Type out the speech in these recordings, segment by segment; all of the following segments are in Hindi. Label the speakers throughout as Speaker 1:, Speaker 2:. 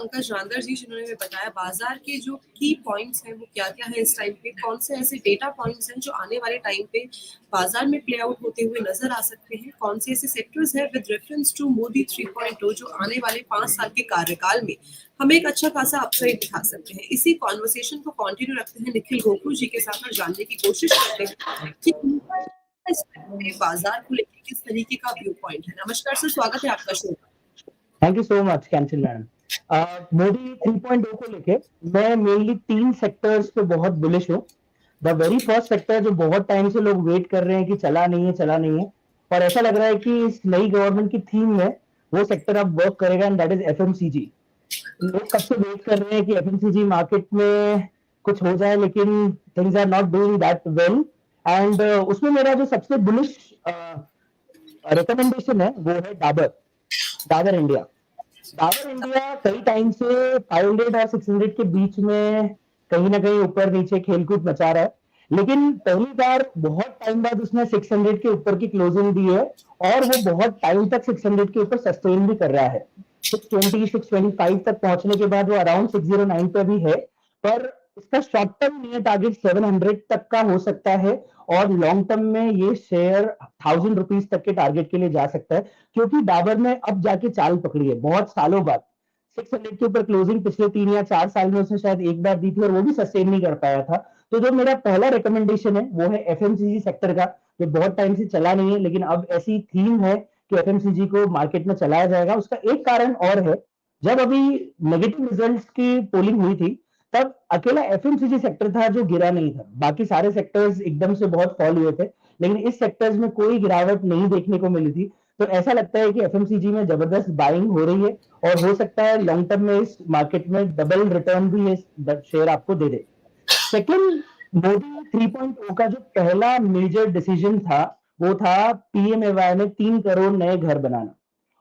Speaker 1: पंकज जानदर जी जिन्होंने हमें बताया बाजार के जो की पॉइंट्स हैं वो क्या-क्या है इस टाइम पे, कौन से ऐसे डेटा पॉइंट्स हैं जो आने वाले टाइम पे बाजार में प्ले आउट होते हुए नजर आ सकते हैं, कौन से ऐसे सेक्टर्स हैं विद रेफरेंस टू मोदी 3.0 जो आने वाले 5 साल के कार्यकाल में हमें एक अच्छा खासा अपसाइड दिखा सकते हैं। इसी कॉन्वर्सेशन को कंटिन्यू रखते हैं निखिल गोखरू जी के साथ और जानने की कोशिश करते हैं कि उनका इस टाइम पे बाजार को लेकर किस तरीके का व्यू पॉइंट है। नमस्कार सर, स्वागत है आपका show.
Speaker 2: Thank you so much cancel madam. Modi 3.0 को लेके मैं मेनली 3 सेक्टर्स पे बहुत बुलिश हूँ। द वेरी फर्स्ट सेक्टर जो बहुत टाइम से लोग वेट कर रहे हैं कि चला नहीं है, और ऐसा लग रहा है कि इस नई गवर्नमेंट की थीम में वो सेक्टर अब वर्क करेगा, एंड दैट इज एफएमसीजी। लोग कब से वेट कर रहे हैं कि एफएमसीजी मार्केट में कुछ हो जाए, लेकिन things are not doing that well. And उसमें मेरा जो सबसे बुलिश रिकमेंडेशन है वो है डाबर इंडिया। डाबर इंडिया कई टाइम से 500 और 600 के बीच में कहीं ना कहीं ऊपर नीचे खेलकूद मचा रहा है, लेकिन पहली बार बहुत टाइम बाद उसने 600 के ऊपर की क्लोजिंग दी है, और वो बहुत टाइम तक 600 के ऊपर सस्टेन भी कर रहा है। 620 625 तक पहुंचने के बाद वो अराउंड 609 पे भी है, पर इसका शॉर्ट टर्म नहीं है, टारगेट 700 तक का हो सकता है, और लॉन्ग टर्म में ये शेयर 1000 रुपीज तक के टारगेट के लिए जा सकता है, क्योंकि डाबर ने अब जाके चाल पकड़ी है बहुत सालों बाद। 600 के ऊपर क्लोजिंग पिछले 3 या 4 साल में उसने शायद एक बार दी थी, और वो भी सस्टेन नहीं कर पाया था। तो जो मेरा पहला रिकमेंडेशन है वो है एफएमसीजी सेक्टर का, जो बहुत टाइम से चला नहीं है, लेकिन अब ऐसी थीम है कि एफएमसीजी को मार्केट में चलाया जाएगा। उसका एक कारण और है, जब अभी नेगेटिव रिजल्ट्स की पोलिंग हुई थी, तब अकेला एफएमसीजी सेक्टर था जो गिरा नहीं था, बाकी सारे सेक्टर्स एकदम से बहुत फॉल हुए थे, लेकिन इस सेक्टर्स में कोई गिरावट नहीं देखने को मिली थी। तो ऐसा लगता है कि एफएमसीजी में जबरदस्त बाइंग हो रही है, और हो सकता है लॉन्ग टर्म में इस मार्केट में डबल रिटर्न भी ये शेयर आपको दे दे। सेकंड, मोदी 3.0 का जो पहला मेजर डिसीजन था वो था पीएमएवाई में 3 करोड़ नए घर बनाना,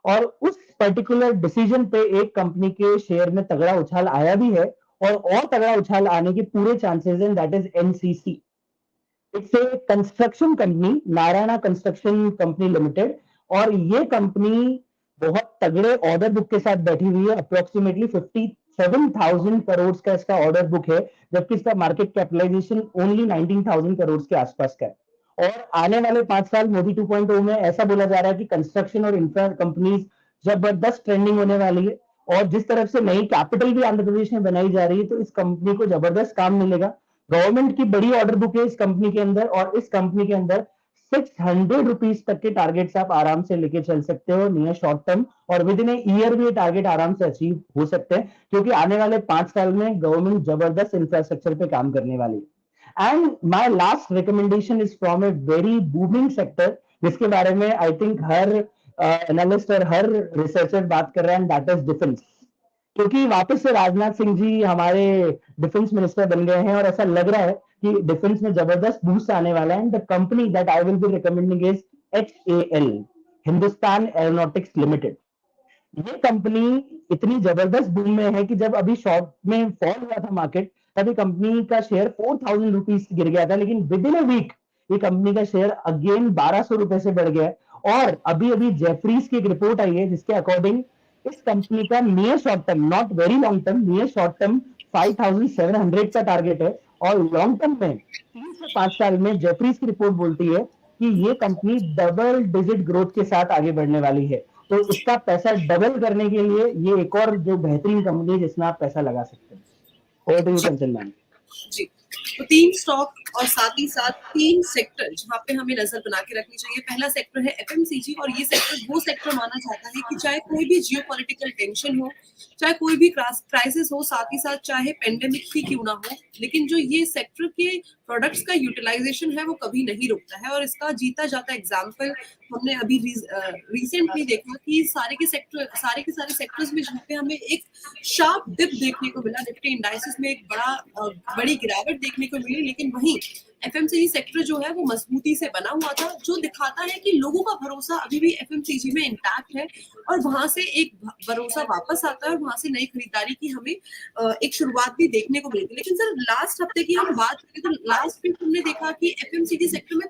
Speaker 2: और उस पर्टिकुलर डिसीजन पे एक कंपनी के शेयर में तगड़ा उछाल आया भी है, और तगड़ा उछाल आने के पूरे चांसेस हैं, that is NCC. It's a construction company, Narayana construction company limited, और ये कंपनी बहुत तगड़े ऑर्डर बुक के साथ बैठी हुई है। अप्रोक्सीमेटली 57,000 करोड़ का इसका ऑर्डर बुक है, जबकि इसका मार्केट कैपिटलाइजेशन ओनली 19,000 करोड़ के आसपास का है। और आने वाले 5 साल मोदी 2.0 में ऐसा बोला जा रहा है कि कंस्ट्रक्शन और इंफ्रा कंपनीज जबरदस्त ट्रेंडिंग होने वाली है, और जिस तरफ से नई कैपिटल भी आंध्र प्रदेश में बनाई जा रही है, तो इस कंपनी को जबरदस्त काम मिलेगा। गवर्नमेंट की बड़ी ऑर्डर बुक है इस कंपनी के अंदर, और इस कंपनी के अंदर 600 रुपीज तक के टारगेट्स आप आराम से लेके चल सकते हो नियर शॉर्ट टर्म, और विद इन ईयर भी ये टारगेट आराम से अचीव हो सकते हैं, क्योंकि आने वाले 5 साल में गवर्नमेंट जबरदस्त इंफ्रास्ट्रक्चर पे काम करने वाली है। And my last recommendation is from a very booming sector, जिसके बारे में आई थिंक हर एनालिस्ट और हर रिसर्चर बात कर रहा है, एंड दैट इज डिफेंस। क्योंकि वापस से राजनाथ सिंह जी हमारे डिफेंस मिनिस्टर बन गए हैं, और ऐसा लग रहा है कि डिफेंस में जबरदस्त बूस्ट आने वाला है। And the company that I will be recommending is HAL, Hindustan aeronautics limited. ये कंपनी इतनी जबरदस्त बूम में है कि जब अभी शॉर्ट में फॉल हुआ था मार्केट, तभी कंपनी का शेयर 4000 रुपीज गिर गया था, लेकिन विद इन अ वीक ये कंपनी का शेयर अगेन 1200 रुपए से बढ़ गया। और अभी अभी जेफरीज की एक रिपोर्ट आई है जिसके अकॉर्डिंग इस कंपनी का near short term, not very long term, near short term 5700 का टारगेट है, और लॉन्ग टर्म में 3 से 5 साल में जेफरीज की रिपोर्ट बोलती है कि ये कंपनी डबल डिजिट ग्रोथ के साथ आगे बढ़ने वाली है। तो इसका पैसा डबल करने के लिए ये एक और जो बेहतरीन कंपनी है जिसमें आप पैसा लगा सकते हैं। Over to you Kanchan ma'am.
Speaker 1: जी, तो 3 स्टॉक और साथ ही साथ 3 सेक्टर जहाँ पे हमें नजर बना के रखनी चाहिए। पहला सेक्टर है एफएमसीजी, और ये सेक्टर वो सेक्टर माना जाता है कि चाहे कोई भी जियोपॉलिटिकल टेंशन हो, चाहे कोई भी क्राइसिस हो, साथ ही साथ चाहे पेंडेमिक ही क्यों ना हो, लेकिन जो ये सेक्टर के प्रोडक्ट्स का यूटिलाइजेशन है वो कभी नहीं रुकता है। और इसका जीता जाता एग्जाम्पल हमने अभी रिसेंटली देखा कि सारे के सारे सेक्टर्स में जहाँ पे हमें एक शार्प डिप देखने को मिला, निफ्टी इंडाइसेस में एक बड़ी गिरावट देखने को मिली, लेकिन वहीं एफएमसीजी सेक्टर जो है वो मजबूती से बना हुआ था, जो दिखाता है कि लोगों का भरोसा अभी भी एफएमसीजी में इंटैक्ट है, और वहां से एक भरोसा वापस आता है, और वहां से नई खरीदारी की हमें एक शुरुआत भी देखने को मिली थी। लेकिन सर लास्ट हफ्ते की हम बात करें तो लास्ट वीक हमने देखा कि एफएमसीजी सेक्टर में